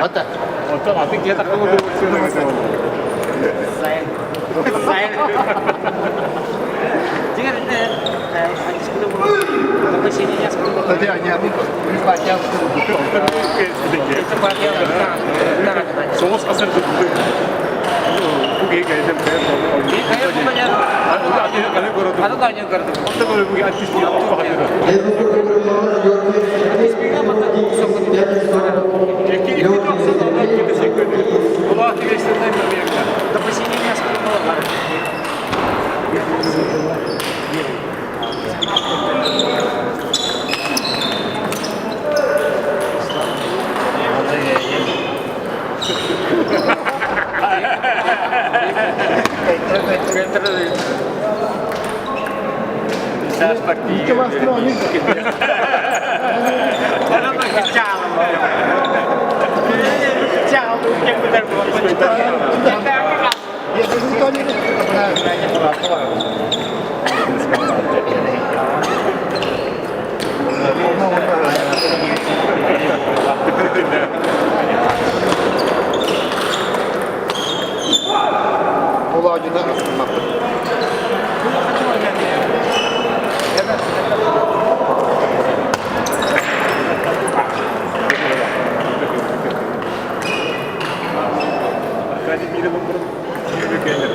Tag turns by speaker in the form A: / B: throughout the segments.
A: 맞다.
B: 어떤 앞에 기회 딱 하고 들어오시는
C: Saya. Jika ada sebelum ke sininya sebelum
A: Tadi hanya ini baca
C: tempat yang benar.
B: Somos hacerlo. Bugün geldim ben onu.
C: Saya punya ada tanya kerja.
B: Hatta böyle bugün artist yaptı bakıyor.
C: Ispira mata sokut dia.
B: İki topsuz adam teşekkür ederim. Allah aktivistlerden memnunum.
C: Ke sininya sebelum keluar.
B: Bisa seperti
A: itu mas kronik.
C: Karena kecil. Kecil yang benar
A: Dia itu kan ini nanya berapa? Olah ajudan ısınmak.
B: Hadi bir de bakalım. Şöyle gelin.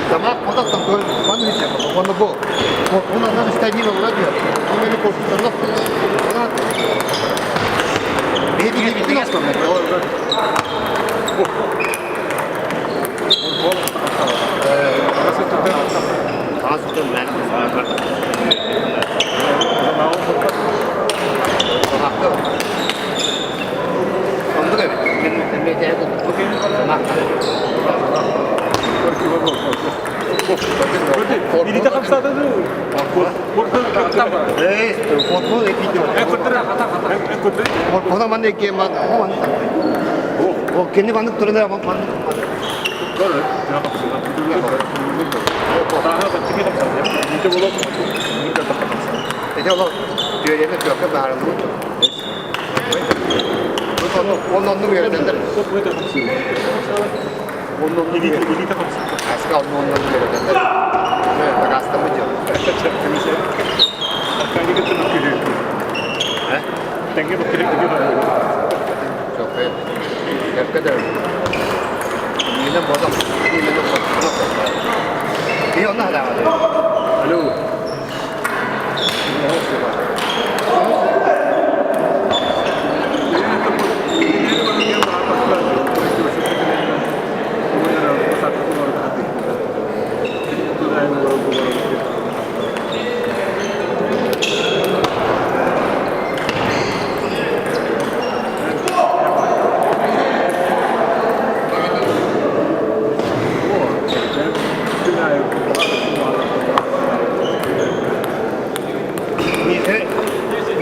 B: Сама податом манвича, он был. Он надо стадила вроде. Он не просто остановка. Она бедный нас там. Ini tak kapsa tu.
A: Foto video. Foto mana game mana? Oh, kini mana turun dah mana? Jadi kalau dia ni tu apa barang tu? Onun nu verir der. Onun nu verir. Aslında onun nu verir der. Evet, bak aslında mı diyor?
B: Kanka kita nak kiri. Tengah berkiri kiri dah.
A: Çok iyi. Ne kadar? Yine bodam. Yine bodam. İyi onlar da var.
B: Alo.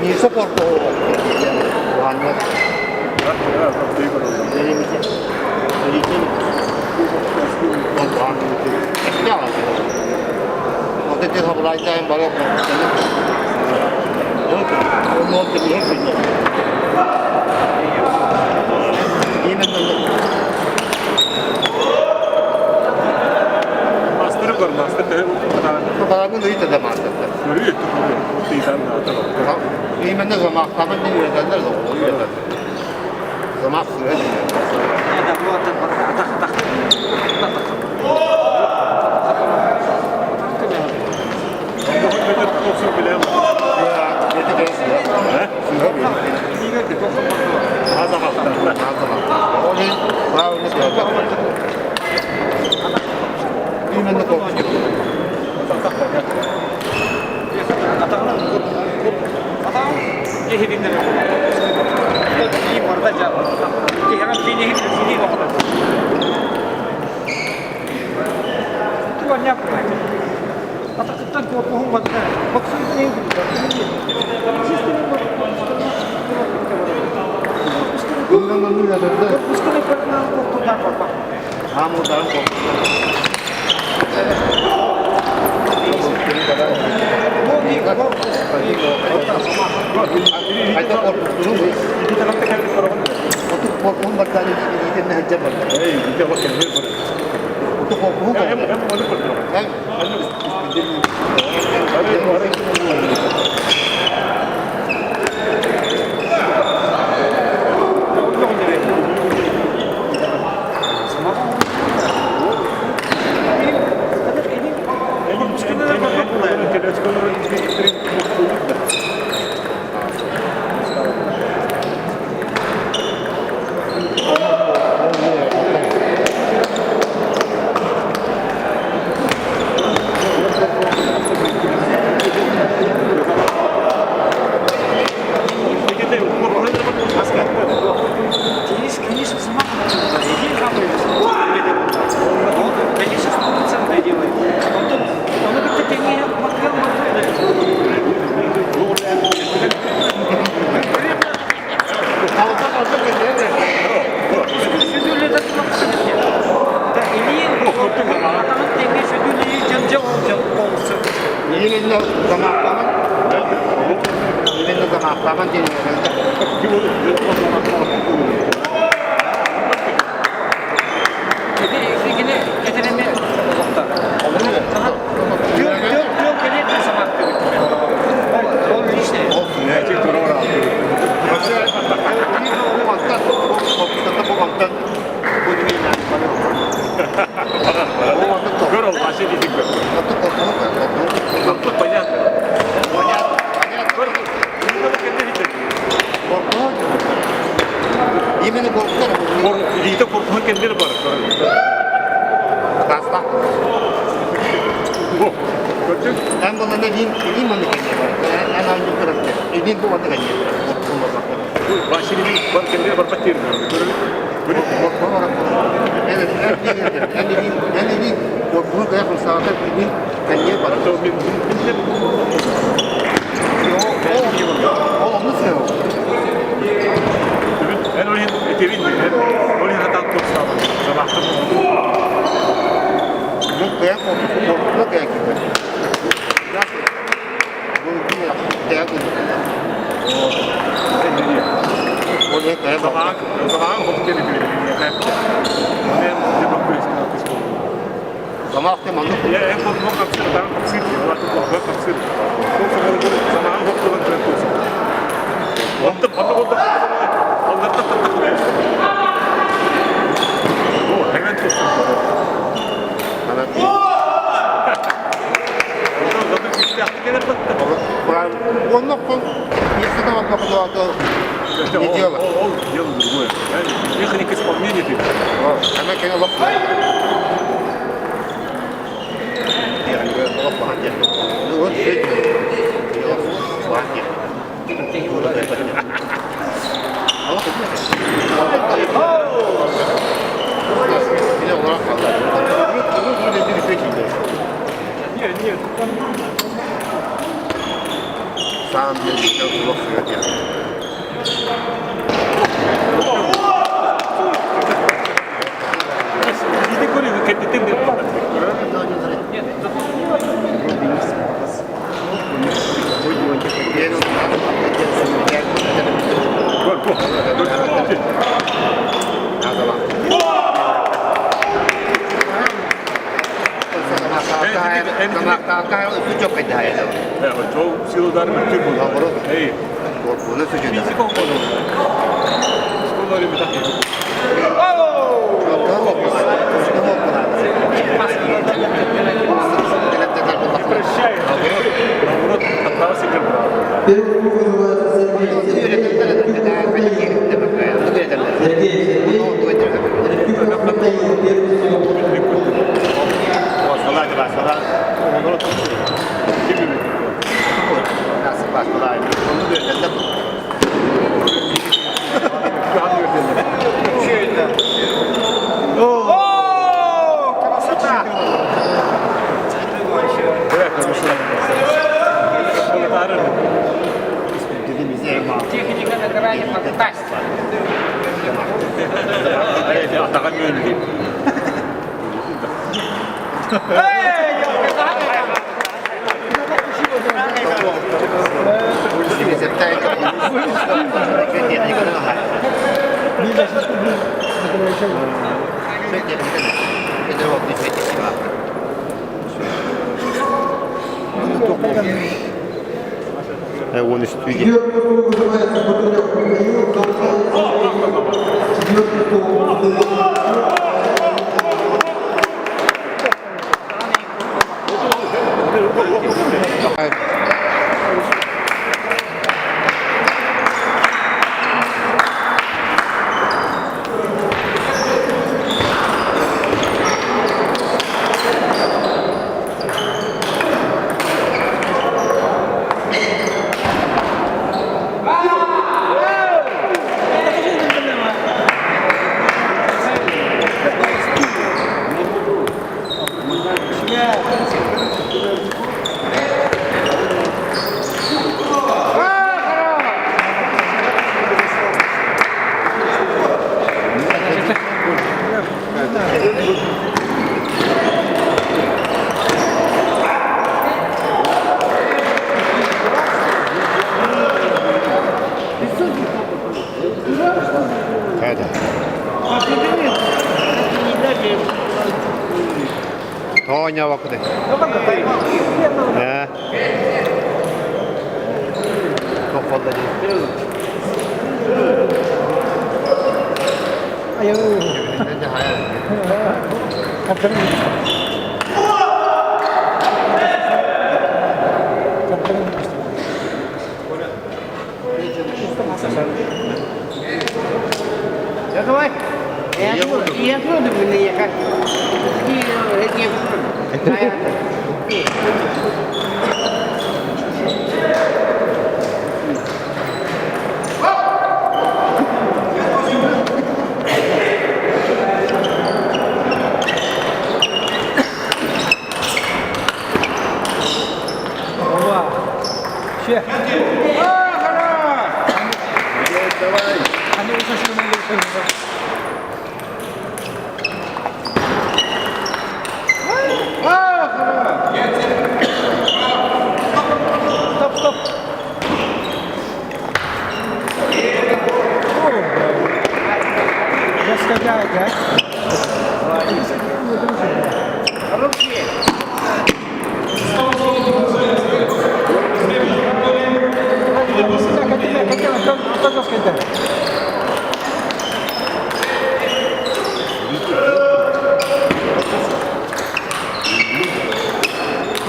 A: Ni soporto Muhammad. Otete sabulay tayong bago.
B: Он мог бы ехать. Именно.
C: Master'ı var, master de
B: Kafalarını da iyi de mağazada.
C: görüyor. Teyzen de atalım.
B: Именно замахтамын деп үйретенler de onu үйретеді. Замах сүре
C: Olsun bilemem. Az hafta.
B: Onu правильно сказал. Именно koptu. Bundan onu uyarırdı. Hamurdan koptu. Ayta korkuttuğunu bu.
C: Bir tarafta kendi karavanı.
B: Oturup korkuğun battaniyesi giydin hacca bak.
C: Hey, bir de bakın.
B: Oturup korkuğun
C: Hem
B: korkuğun.
C: onu kurtaralım.
B: Hem Yeminle zamahtaman. Yeminle zamahtaman deniyor.
C: Здорово, вообще не фиг. Тут понятно.
B: Yeminle korkutan.
C: Ligde korkmak kendileri var.
B: Gazda.
C: Bu. Gördün?
B: En bana ne diyeyim? Edeyim onu kendine. En hangi tarafta? Edeyim bu bana kendine.
C: Bu başını var kendileri var batır.
B: Korkma olarak. Evet, en dediğim. Korkunu da yapın sağda edeyim. Kendine bana. O onu sen o.
C: Ben oraya eterin dedim. Oraya hata tutsam. Sabahtan.
B: Yok kayak korkuna kayak gibi. Bunu kim yaptı? Kayak gibi. Oraya kayak bak.
C: Sabahın hop dedi bir. Ben de bakıyorum.
B: Zaman akşam anlık.
C: Ya en korkmak kapsın. Ben kapsın. Vakit korkmak kapsın. Sabahın hop dedi bir. Hop da oldu. Onları da takılıyor. Bu hemen tutsun.
B: Ondan sonra если там попадало, не дело.
C: Дело другое. Техника исполнения ты.
B: Она, конечно, лопнула. Ну вот сегодня я в флаге. Меня в рах отдали.
C: Нет.
B: Сам я сейчас в свете.
C: Ты говоришь, как ты мне
B: Нет, Kahve su çok eder ya.
C: Çoğu silo darbe tüm bu.
B: Naamurot.
C: İyi.
B: Bunu su çok eder.
C: Fizik olmadı. Psikoloji bir takım. Прощай. Наоборот, отправился к
D: Техника награния фантастика.
C: Атаған мөндей.
B: Он из студии. Это. Тоня вакыты. Çok fazla değil. Bence hayal.
D: Ya давай. Я трудно мне как.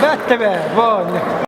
E: Vette be, voglio.